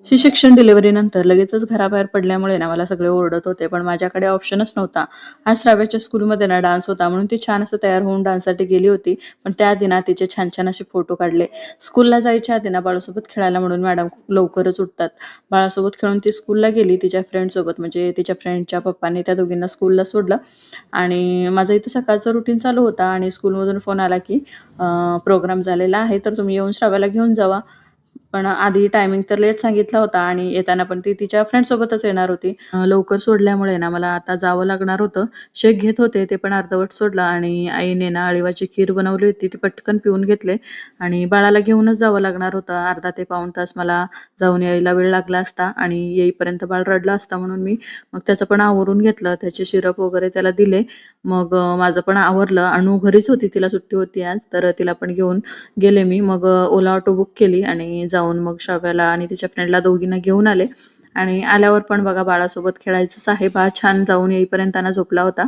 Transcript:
C section डिलिव्हरीनंतर लगेचच घराबाहेर पडल्यामुळे ना मला सगळे ओरडत होते, पण माझ्याकडे ऑप्शनच नव्हता. आज श्राव्याच्या स्कूलमध्ये ना डान्स होता म्हणून ती छान असं तयार होऊन डान्ससाठी गेली होती. पण त्याआधी ना तिचे छान-छान असे फोटो काढले. स्कूलला जायच्या आधी ना बाळासोबत खेळायला म्हणून मॅडम लवकरच उठतात. बाळासोबत खेळून ती स्कूलला गेली तिच्या फ्रेंडसोबत, म्हणजे तिच्या फ्रेंडच्या पप्पांनी त्या दोघींना स्कूलला सोडलं आणि माझं इथं सकाळचं रुटीन चालू होता आणि स्कूलमधून फोन आला की प्रोग्राम झालेला आहे, तर तुम्ही येऊन श्राव्याला घेऊन जावा. पण आधी टायमिंग तर लेट सांगितला होता आणि येताना पण ती तिच्या फ्रेंडसोबतच येणार होती. लवकर सोडल्यामुळे ना मला आता जावं लागणार होतं. शेक घेत होते ते पण अर्धवट सोडलं आणि आईने ना अळीवाची खीर बनवली होती ती पटकन पिऊन घेतले आणि बाळाला घेऊनच जावं लागणार होतं. अर्धा ते पाऊण तास मला जाऊन यायला वेळ लागला असता आणि येईपर्यंत बाळ रडलं असतं म्हणून मी मग त्याचं पण आवरून घेतलं. त्याचे सिरप वगैरे त्याला दिले. मग माझं पण आवरलं. अनु घरीच होती, तिला सुट्टी होती आज, तर तिला पण घेऊन गेले मी. मग ओला ऑटो बुक केली आणि जाऊन मग श्राव्याला आणि तिच्या फ्रेंडला दोघींना घेऊन आले आणि आल्यावर पण बघा बाळासोबत खेळायचंच आहे. बाळ छान जाऊन येईपर्यंत ना झोपला होता.